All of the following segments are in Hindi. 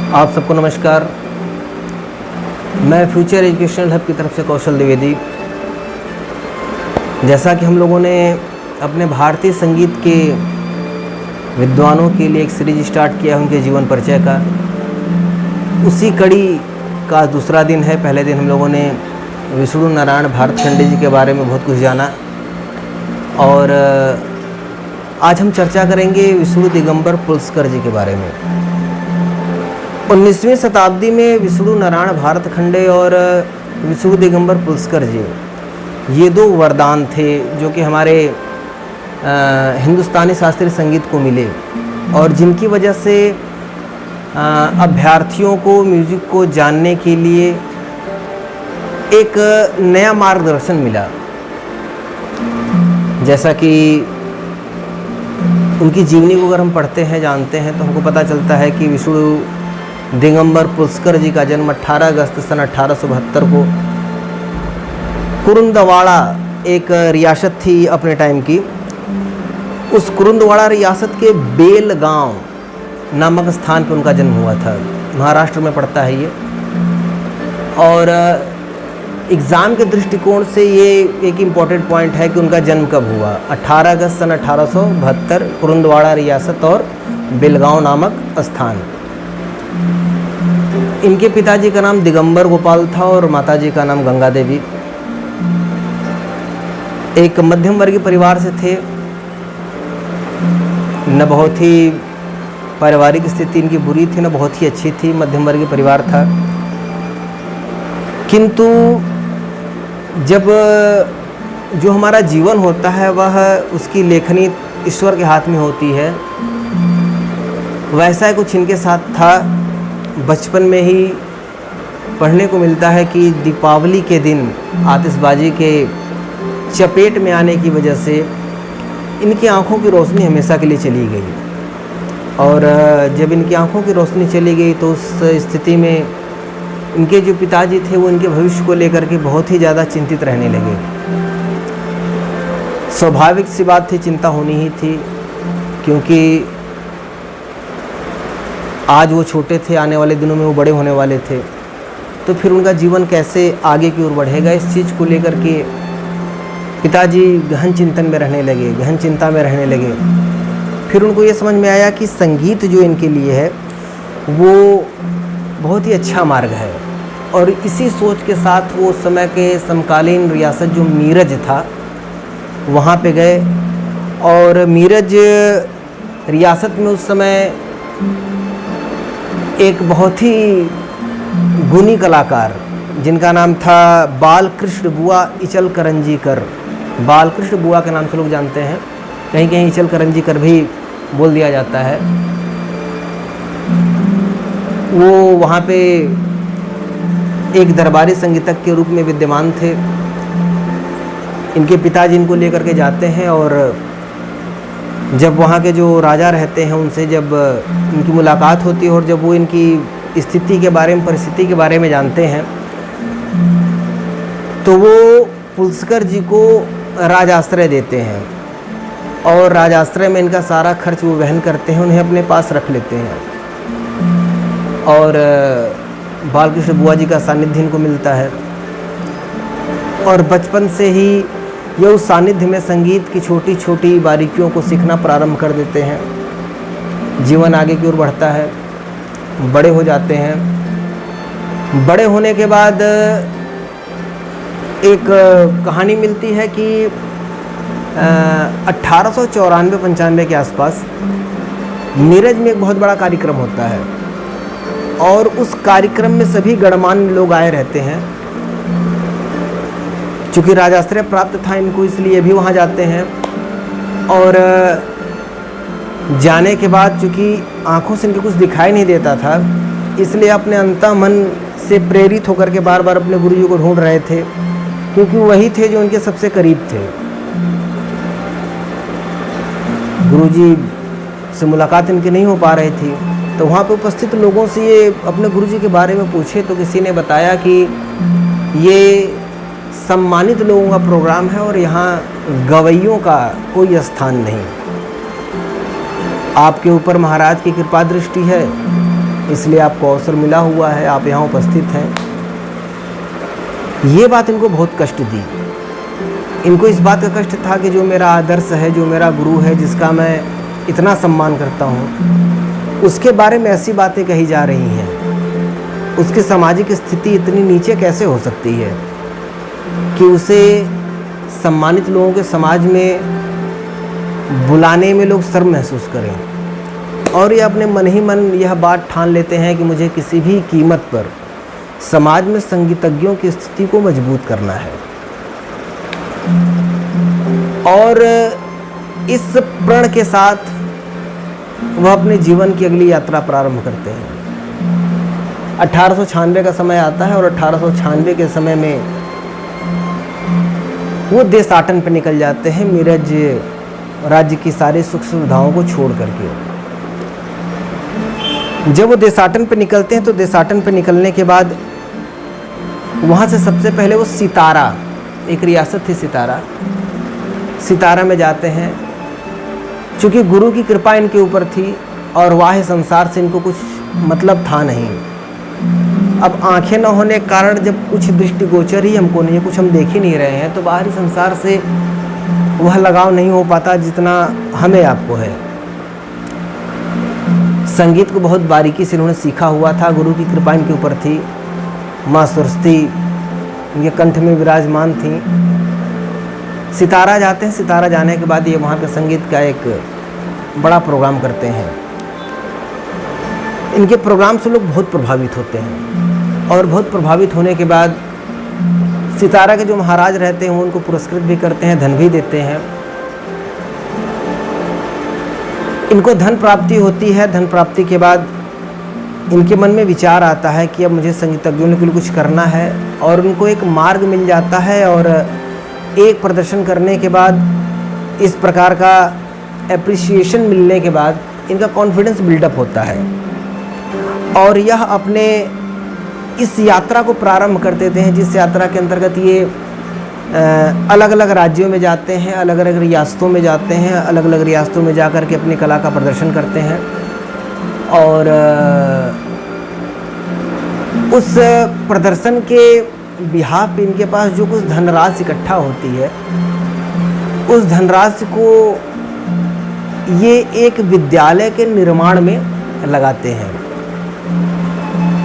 आप सबको नमस्कार। मैं फ्यूचर एजुकेशनल हब की तरफ से कौशल द्विवेदी। जैसा कि हम लोगों ने अपने भारतीय संगीत के विद्वानों के लिए एक सीरीज स्टार्ट किया है उनके जीवन परिचय का, उसी कड़ी का दूसरा दिन है। पहले दिन हम लोगों ने विष्णु नारायण भारतखंडे जी के बारे में बहुत कुछ जाना और आज हम चर्चा करेंगे विष्णु दिगंबर पुलस्कर जी के बारे में। 19वीं शताब्दी में विष्णु नारायण भारतखंडे और विष्णु दिगंबर पुलस्कर जी, ये दो वरदान थे जो कि हमारे हिंदुस्तानी शास्त्रीय संगीत को मिले और जिनकी वजह से अभ्यर्थियों को म्यूज़िक को जानने के लिए एक नया मार्गदर्शन मिला। जैसा कि उनकी जीवनी को अगर हम पढ़ते हैं, जानते हैं, तो हमको पता चलता है कि विष्णु दिगंबर पुलस्कर जी का जन्म 18 अगस्त सन 1872 को कुरुंदवाड़ा, एक रियासत थी अपने टाइम की, उस कुरुंदवाड़ा रियासत के बेलगांव नामक स्थान पर उनका जन्म हुआ था। महाराष्ट्र में पड़ता है ये। और एग्ज़ाम के दृष्टिकोण से ये एक इम्पॉर्टेंट पॉइंट है कि उनका जन्म कब हुआ। 18 अगस्त सन 1872, कुरुंदवाड़ा रियासत और बेलगांव नामक स्थान। इनके पिताजी का नाम दिगंबर गोपाल था और माताजी का नाम गंगा देवी। एक मध्यम वर्गीय परिवार से थे, न बहुत ही पारिवारिक स्थिति इनकी बुरी थी, न बहुत ही अच्छी थी, मध्यम वर्गीय परिवार था। किंतु जब जो हमारा जीवन होता है वह उसकी लेखनी ईश्वर के हाथ में होती है, वैसा कुछ इनके साथ था। बचपन में ही पढ़ने को मिलता है कि दीपावली के दिन आतिशबाजी के चपेट में आने की वजह से इनकी आंखों की रोशनी हमेशा के लिए चली गई और जब इनकी आंखों की रोशनी चली गई तो उस स्थिति में इनके जो पिताजी थे वो इनके भविष्य को लेकर के बहुत ही ज़्यादा चिंतित रहने लगे। स्वाभाविक सी बात थी, चिंता होनी ही थी, क्योंकि आज वो छोटे थे, आने वाले दिनों में वो बड़े होने वाले थे। तो फिर उनका जीवन कैसे आगे की ओर बढ़ेगा, इस चीज़ को लेकर के पिताजी गहन चिंतन में रहने लगे, गहन चिंता में रहने लगे। फिर उनको ये समझ में आया कि संगीत जो इनके लिए है वो बहुत ही अच्छा मार्ग है और इसी सोच के साथ वो उस समय के समकालीन रियासत जो मीरज था वहाँ पे गए और मीरज रियासत में उस समय एक बहुत ही गुणी कलाकार जिनका नाम था बालकृष्ण बुआ इचल करंजीकर, बालकृष्ण बुआ के नाम से लोग जानते हैं, कहीं कहीं इचल करंजीकर भी बोल दिया जाता है। वो वहाँ पे एक दरबारी संगीतज्ञ के रूप में विद्यमान थे। इनके पिताजी इनको लेकर के जाते हैं और जब वहाँ के जो राजा रहते हैं उनसे जब इनकी मुलाकात होती है और जब वो इनकी स्थिति के बारे में, परिस्थिति के बारे में जानते हैं तो वो पुलस्कर जी को राजाश्रय देते हैं और राजाश्रय में इनका सारा खर्च वो वहन करते हैं, उन्हें अपने पास रख लेते हैं और बालकृष्ण बुआ जी का सानिध्य इनको मिलता है और बचपन से ही ये उस सानिध्य में संगीत की छोटी छोटी बारीकियों को सीखना प्रारंभ कर देते हैं। जीवन आगे की ओर बढ़ता है, बड़े हो जाते हैं। बड़े होने के बाद एक कहानी मिलती है कि 1894-95 के आसपास नीरज में एक बहुत बड़ा कार्यक्रम होता है और उस कार्यक्रम में सभी गणमान्य लोग आए रहते हैं। चूँकि राजाश्रय प्राप्त था इनको, इसलिए भी वहाँ जाते हैं और जाने के बाद चूँकि आँखों से इनको कुछ दिखाई नहीं देता था, इसलिए अपने अंतःमन से प्रेरित होकर के बार बार अपने गुरुजी को ढूंढ रहे थे, क्योंकि वही थे जो उनके सबसे करीब थे। गुरुजी से मुलाकात इनकी नहीं हो पा रही थी, तो वहाँ पे उपस्थित लोगों से ये अपने गुरुजी के बारे में पूछे तो किसी ने बताया कि ये सम्मानित लोगों का प्रोग्राम है और यहाँ गवैयों का कोई स्थान नहीं। आपके ऊपर महाराज की कृपा दृष्टि है इसलिए आपको अवसर मिला हुआ है, आप यहाँ उपस्थित हैं। ये बात इनको बहुत कष्ट दी। इनको इस बात का कष्ट था कि जो मेरा आदर्श है, जो मेरा गुरु है, जिसका मैं इतना सम्मान करता हूँ, उसके बारे में ऐसी बातें कही जा रही हैं। उसकी सामाजिक स्थिति इतनी नीचे कैसे हो सकती है कि उसे सम्मानित लोगों के समाज में बुलाने में लोग शर्म महसूस करें। और ये अपने मन ही मन यह बात ठान लेते हैं कि मुझे किसी भी कीमत पर समाज में संगीतज्ञों की स्थिति को मजबूत करना है। और इस प्रण के साथ वह अपने जीवन की अगली यात्रा प्रारंभ करते हैं। 1896 का समय आता है और 1896 के समय में वो देशाटन पर निकल जाते हैं, मिरज राज्य की सारी सुख सुविधाओं को छोड़ करके। जब वो देशाटन पे निकलते हैं तो देशाटन पे निकलने के बाद वहाँ से सबसे पहले वो सितारा, एक रियासत थी सितारा में जाते हैं। चूँकि गुरु की कृपा इनके ऊपर थी और बाह्य संसार से इनको कुछ मतलब था नहीं। अब आंखें न होने के कारण जब कुछ दृष्टिगोचर ही हमको नहीं है, कुछ हम देख ही नहीं रहे हैं, तो बाहरी संसार से वह लगाव नहीं हो पाता जितना हमें आपको है। संगीत को बहुत बारीकी से इन्होंने सीखा हुआ था, गुरु की कृपा इनके ऊपर थी, माँ सरस्वती इनके कंठ में विराजमान थी। सितारा जाते हैं, सितारा जाने के बाद ये वहाँ पे संगीत का एक बड़ा प्रोग्राम करते हैं। इनके प्रोग्राम से लोग बहुत प्रभावित होते हैं और बहुत प्रभावित होने के बाद सितारा के जो महाराज रहते हैं वो उनको पुरस्कृत भी करते हैं, धन भी देते हैं। इनको धन प्राप्ति होती है। धन प्राप्ति के बाद इनके मन में विचार आता है कि अब मुझे संगीतज्ञों के लिए कुछ करना है, और उनको एक मार्ग मिल जाता है। और एक प्रदर्शन करने के बाद, इस प्रकार का एप्रिसिएशन मिलने के बाद इनका कॉन्फिडेंस बिल्डअप होता है और यह अपने इस यात्रा को प्रारंभ कर देते हैं, जिस यात्रा के अंतर्गत ये अलग अलग राज्यों में जाते हैं, अलग अलग रियासतों में जाते हैं, अलग अलग रियासतों में जाकर के अपनी कला का प्रदर्शन करते हैं। और उस प्रदर्शन के बिहाफ पे इनके पास जो कुछ धनराशि इकट्ठा होती है, उस धनराशि को ये एक विद्यालय के निर्माण में लगाते हैं।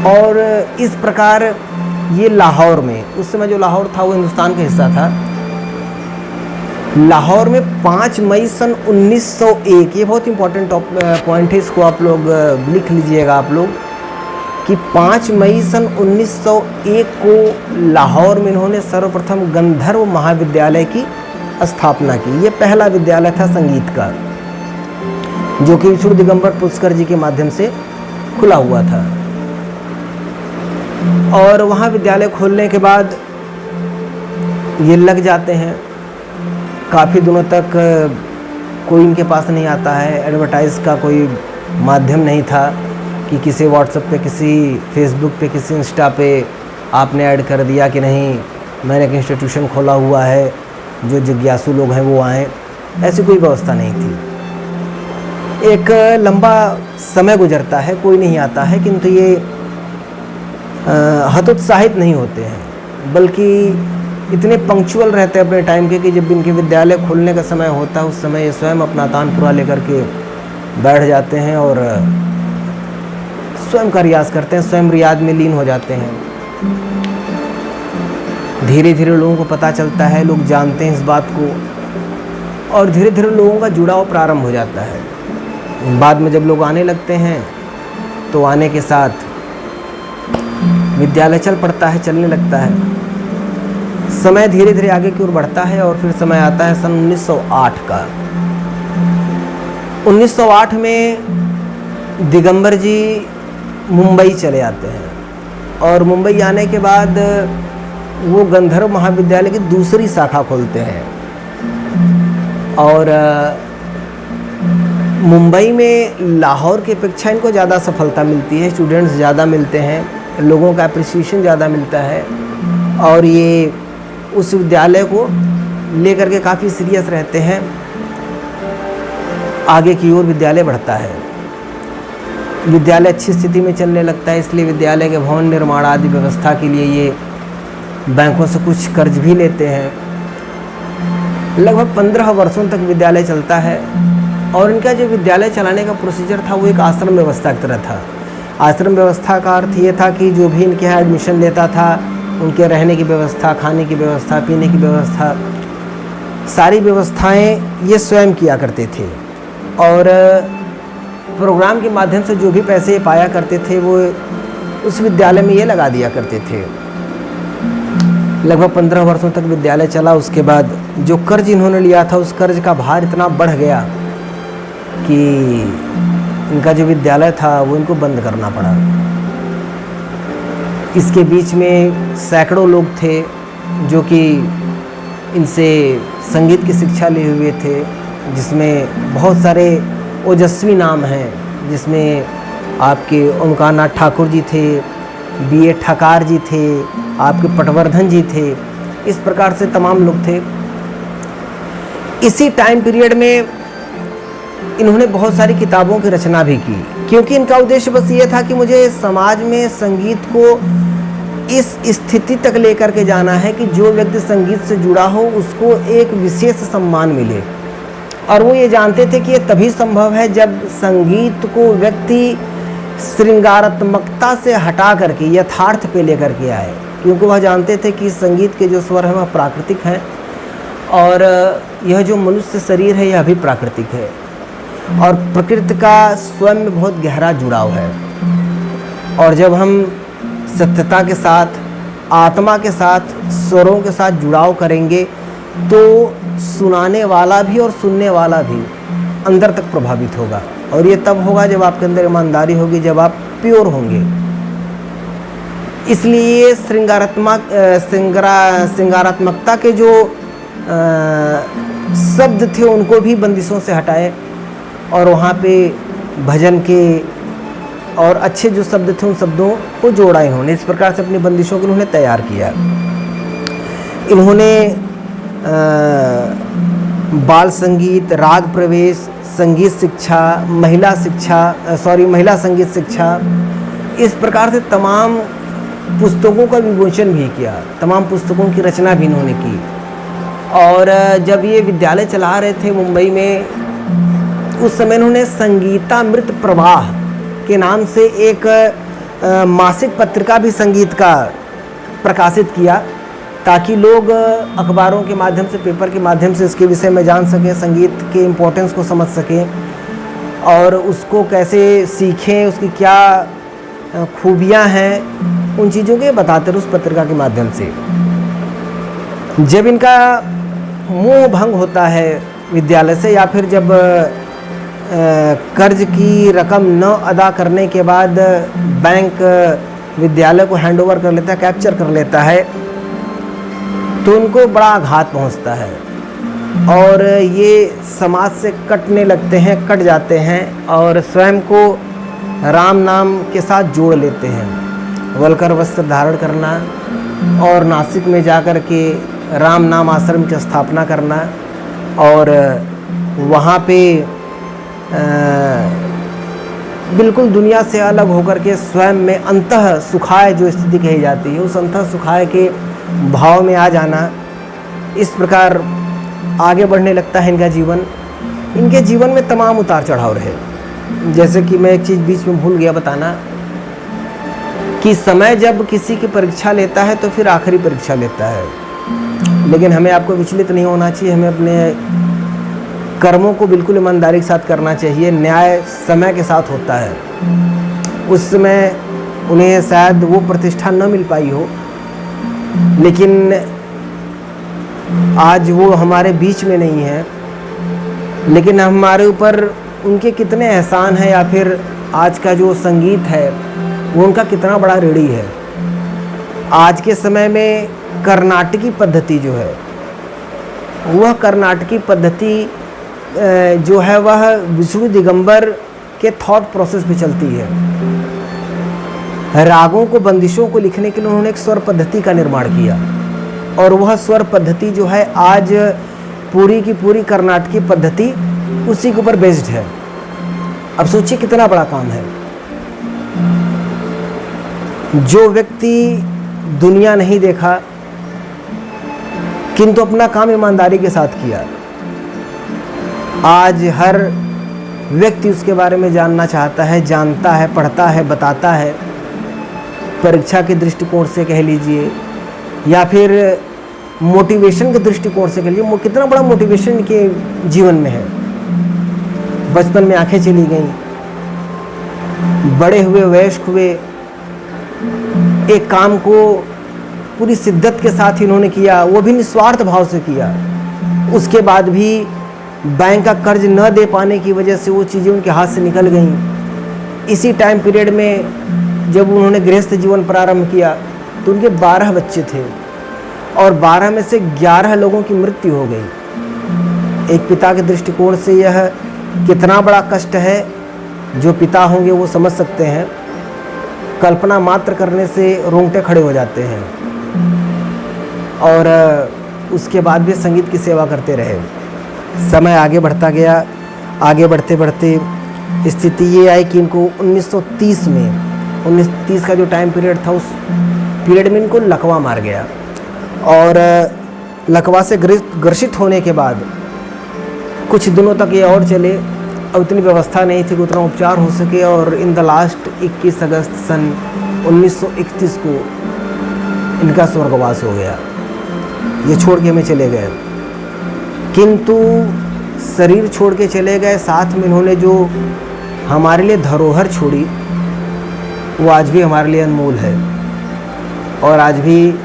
और इस प्रकार ये लाहौर में, उस समय जो लाहौर था वो हिंदुस्तान का हिस्सा था, लाहौर में 5 मई सन 1901, ये बहुत इंपॉर्टेंट पॉइंट है, इसको आप लोग लिख लीजिएगा आप लोग, कि 5 मई सन 1901 को लाहौर में इन्होंने सर्वप्रथम गंधर्व महाविद्यालय की स्थापना की। ये पहला विद्यालय था संगीत का, जो कि विष्णु दिगंबर पुष्कर जी के माध्यम से खुला हुआ था। और वहाँ विद्यालय खोलने के बाद ये लग जाते हैं। काफ़ी दिनों तक कोई इनके पास नहीं आता है, एडवर्टाइज का कोई माध्यम नहीं था कि किसी व्हाट्सएप पे, किसी फेसबुक पे, किसी इंस्टा पे आपने ऐड कर दिया कि नहीं मैंने एक इंस्टीट्यूशन खोला हुआ है, जो जिज्ञासु लोग हैं वो आएँ, ऐसी कोई व्यवस्था नहीं थी। एक लंबा समय गुजरता है, कोई नहीं आता है, किंतु ये हतोत्साहित नहीं होते हैं, बल्कि इतने पंक्चुअल रहते हैं अपने टाइम के कि जब इनके विद्यालय खोलने का समय होता है उस समय ये स्वयं अपना तानपुरा लेकर के बैठ जाते हैं और स्वयं का रियाज करते हैं, स्वयं रियाज में लीन हो जाते हैं। धीरे धीरे लोगों को पता चलता है, लोग जानते हैं इस बात को, और धीरे धीरे लोगों का जुड़ाव प्रारंभ हो जाता है। बाद में जब लोग आने लगते हैं तो आने के साथ विद्यालय चल पड़ता है, चलने लगता है। समय धीरे धीरे आगे की ओर बढ़ता है और फिर समय आता है सन 1908 का। 1908 में दिगंबर जी मुंबई चले आते हैं और मुंबई आने के बाद वो गंधर्व महाविद्यालय की दूसरी शाखा खोलते हैं। और मुंबई में लाहौर की अपेक्षा इनको ज़्यादा सफलता मिलती है, स्टूडेंट्स ज़्यादा मिलते हैं, लोगों का अप्रिसिएशन ज़्यादा मिलता है और ये उस विद्यालय को लेकर के काफ़ी सीरियस रहते हैं। आगे की ओर विद्यालय बढ़ता है। विद्यालय अच्छी स्थिति में चलने लगता है, इसलिए विद्यालय के भवन निर्माण आदि व्यवस्था के लिए ये बैंकों से कुछ कर्ज भी लेते हैं। लगभग 15 वर्षों तक विद्यालय चलता है और इनका जो विद्यालय चलाने का प्रोसीजर था वो एक आश्रम व्यवस्था की तरह था। आश्रम व्यवस्था का अर्थ ये था कि जो भी इनके यहाँ एडमिशन लेता था उनके रहने की व्यवस्था, खाने की व्यवस्था, पीने की व्यवस्था, सारी व्यवस्थाएं ये स्वयं किया करते थे और प्रोग्राम के माध्यम से जो भी पैसे पाया करते थे वो उस विद्यालय में ये लगा दिया करते थे। लगभग 15 वर्षों तक विद्यालय चला। उसके बाद जो कर्ज इन्होंने लिया था उस कर्ज का भार इतना बढ़ गया कि इनका जो विद्यालय था वो इनको बंद करना पड़ा। इसके बीच में सैकड़ों लोग थे जो कि इनसे संगीत की शिक्षा लिए हुए थे, जिसमें बहुत सारे ओजस्वी नाम हैं, जिसमें आपके ओमकारनाथ ठाकुर जी थे, B.A. ठकार जी थे, आपके पटवर्धन जी थे, इस प्रकार से तमाम लोग थे। इसी टाइम पीरियड में इन्होंने बहुत सारी किताबों की रचना भी की, क्योंकि इनका उद्देश्य बस ये था कि मुझे समाज में संगीत को इस स्थिति तक लेकर के जाना है कि जो व्यक्ति संगीत से जुड़ा हो उसको एक विशेष सम्मान मिले। और वो ये जानते थे कि ये तभी संभव है जब संगीत को व्यक्ति श्रृंगारात्मकता से हटा करके यथार्थ पे लेकर के आए, क्योंकि वह जानते थे कि संगीत के जो स्वर हैं वह प्राकृतिक हैं और यह जो मनुष्य शरीर है यह भी प्राकृतिक है और प्रकृति का स्वयं में बहुत गहरा जुड़ाव है। और जब हम सत्यता के साथ, आत्मा के साथ, स्वरों के साथ जुड़ाव करेंगे तो सुनाने वाला भी और सुनने वाला भी अंदर तक प्रभावित होगा। और ये तब होगा जब आपके अंदर ईमानदारी होगी, जब आप प्योर होंगे। इसलिए श्रृंगारात्मकता के जो शब्द थे उनको भी बंदिशों से हटाए और वहाँ पे भजन के और अच्छे जो शब्द थे उन शब्दों को जोड़ा इन्होंने। इस प्रकार से अपनी बंदिशों को इन्होंने तैयार किया। इन्होंने बाल संगीत, राग प्रवेश, संगीत शिक्षा, महिला संगीत शिक्षा, इस प्रकार से तमाम पुस्तकों का विमोचन भी किया, तमाम पुस्तकों की रचना भी इन्होंने की। और जब ये विद्यालय चला रहे थे मुंबई में, उस समय इन्होंने संगीतामृत प्रवाह के नाम से एक मासिक पत्रिका भी संगीत का प्रकाशित किया, ताकि लोग अखबारों के माध्यम से, पेपर के माध्यम से इसके विषय में जान सकें, संगीत के इम्पोर्टेंस को समझ सकें और उसको कैसे सीखें, उसकी क्या खूबियां हैं, उन चीज़ों के बताते रहे उस पत्रिका के माध्यम से। जब इनका मोह भंग होता है विद्यालय से, या फिर जब कर्ज की रकम न अदा करने के बाद बैंक विद्यालय को हैंडओवर कर लेता है, कैप्चर कर लेता है, तो उनको बड़ा आघात पहुंचता है और ये समाज से कटने लगते हैं, कट जाते हैं और स्वयं को राम नाम के साथ जोड़ लेते हैं। वलकर वस्त्र धारण करना और नासिक में जाकर के राम नाम आश्रम की स्थापना करना और वहाँ पे बिल्कुल दुनिया से अलग होकर के स्वयं में अंतः सुखाय जो स्थिति कही जाती है, उस अंतः सुखाय के भाव में आ जाना। इस प्रकार आगे बढ़ने लगता है इनका जीवन। इनके जीवन में तमाम उतार चढ़ाव रहे। जैसे कि मैं एक चीज़ बीच में भूल गया बताना कि समय जब किसी की परीक्षा लेता है तो फिर आखिरी परीक्षा लेता है, लेकिन हमें आपको विचलित नहीं होना चाहिए। हमें अपने कर्मों को बिल्कुल ईमानदारी के साथ करना चाहिए। न्याय समय के साथ होता है। उस समय उन्हें शायद वो प्रतिष्ठा न मिल पाई हो, लेकिन आज वो हमारे बीच में नहीं है, लेकिन हमारे ऊपर उनके कितने एहसान हैं, या फिर आज का जो संगीत है वो उनका कितना बड़ा ऋणी है। आज के समय में कर्नाटकी पद्धति जो है, वह कर्नाटकी पद्धति जो है वह विष्णु दिगंबर के थॉट प्रोसेस पे चलती है। रागों को, बंदिशों को लिखने के लिए उन्होंने एक स्वर पद्धति का निर्माण किया और वह स्वर पद्धति जो है आज पूरी की पूरी कर्नाटकी पद्धति उसी के ऊपर बेस्ड है। अब सोचिए कितना बड़ा काम है। जो व्यक्ति दुनिया नहीं देखा किंतु अपना काम ईमानदारी के साथ किया, आज हर व्यक्ति उसके बारे में जानना चाहता है, जानता है, पढ़ता है, बताता है। परीक्षा के दृष्टिकोण से कह लीजिए या फिर मोटिवेशन के दृष्टिकोण से कह लीजिए, वो कितना बड़ा मोटिवेशन के जीवन में है। बचपन में आंखें चली गईं, बड़े हुए, वयस्क हुए, एक काम को पूरी शिद्दत के साथ इन्होंने किया, वो भी निस्वार्थ भाव से किया। उसके बाद भी बैंक का कर्ज न दे पाने की वजह से वो चीज़ें उनके हाथ से निकल गईं। इसी टाइम पीरियड में जब उन्होंने गृहस्थ जीवन प्रारंभ किया तो उनके 12 बच्चे थे और 12 में से 11 लोगों की मृत्यु हो गई। एक पिता के दृष्टिकोण से यह कितना बड़ा कष्ट है, जो पिता होंगे वो समझ सकते हैं। कल्पना मात्र करने से रोंगटे खड़े हो जाते हैं। और उसके बाद भी संगीत की सेवा करते रहे। समय आगे बढ़ता गया। आगे बढ़ते बढ़ते स्थिति ये आई कि इनको 1930 का जो टाइम पीरियड था, उस पीरियड में इनको लकवा मार गया। और लकवा से ग्रसित होने के बाद कुछ दिनों तक ये और चले। अब इतनी व्यवस्था नहीं थी कि उतना उपचार हो सके। और इन द लास्ट 21 अगस्त सन 1931 को इनका स्वर्गवास हो गया। ये छोड़ के हमें चले गए, किंतु शरीर छोड़ के चले गए, साथ में इन्होंने जो हमारे लिए धरोहर छोड़ी वो आज भी हमारे लिए अनमोल है। और आज भी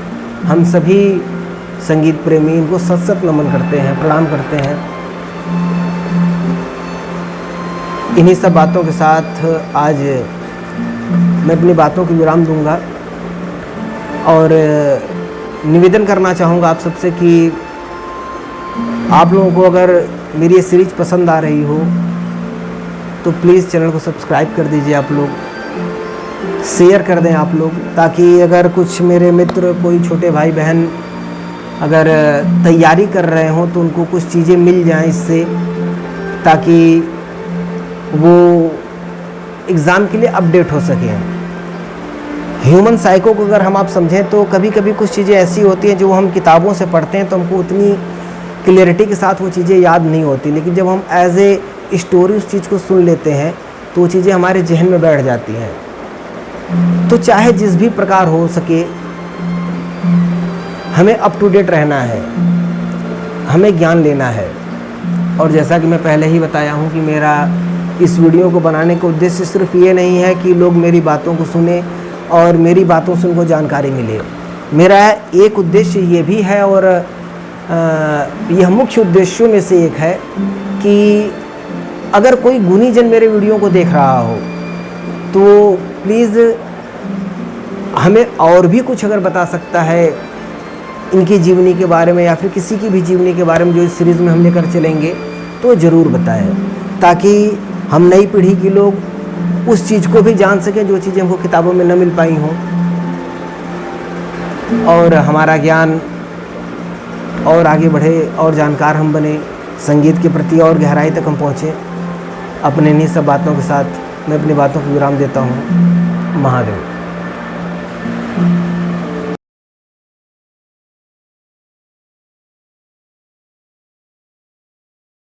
हम सभी संगीत प्रेमी इनको सत सत नमन करते हैं, प्रणाम करते हैं। इन्हीं सब बातों के साथ आज मैं अपनी बातों को विराम दूंगा और निवेदन करना चाहूँगा आप सबसे कि आप लोगों को अगर मेरी ये सीरीज पसंद आ रही हो तो प्लीज़ चैनल को सब्सक्राइब कर दीजिए आप लोग, शेयर कर दें आप लोग, ताकि अगर कुछ मेरे मित्र, कोई छोटे भाई बहन अगर तैयारी कर रहे हों तो उनको कुछ चीज़ें मिल जाएं इससे, ताकि वो एग्ज़ाम के लिए अपडेट हो सकें। ह्यूमन साइको को अगर हम आप समझें तो कभी कभी कुछ चीज़ें ऐसी होती हैं जो हम किताबों से पढ़ते हैं तो हमको उतनी क्लियरिटी के साथ वो चीज़ें याद नहीं होती, लेकिन जब हम एज ए स्टोरी उस चीज़ को सुन लेते हैं तो वो चीज़ें हमारे जहन में बैठ जाती हैं। तो चाहे जिस भी प्रकार हो सके हमें अप टू डेट रहना है, हमें ज्ञान लेना है। और जैसा कि मैं पहले ही बताया हूँ कि मेरा इस वीडियो को बनाने का उद्देश्य सिर्फ ये नहीं है कि लोग मेरी बातों को सुने और मेरी बातों से उनको जानकारी मिले। मेरा एक उद्देश्य ये भी है और यह मुख्य उद्देश्यों में से एक है कि अगर कोई गुणीजन मेरे वीडियो को देख रहा हो तो प्लीज़ हमें और भी कुछ अगर बता सकता है इनकी जीवनी के बारे में या फिर किसी की भी जीवनी के बारे में जो इस सीरीज़ में हम लेकर चलेंगे तो ज़रूर बताएं, ताकि हम नई पीढ़ी के लोग उस चीज़ को भी जान सकें जो चीज़ें हमको किताबों में न मिल पाई हों, और हमारा ज्ञान और आगे बढ़े और जानकार हम बने, संगीत के प्रति और गहराई तक हम पहुँचें। अपने इन्हीं सब बातों के साथ मैं अपनी बातों को विराम देता हूँ। महादेव।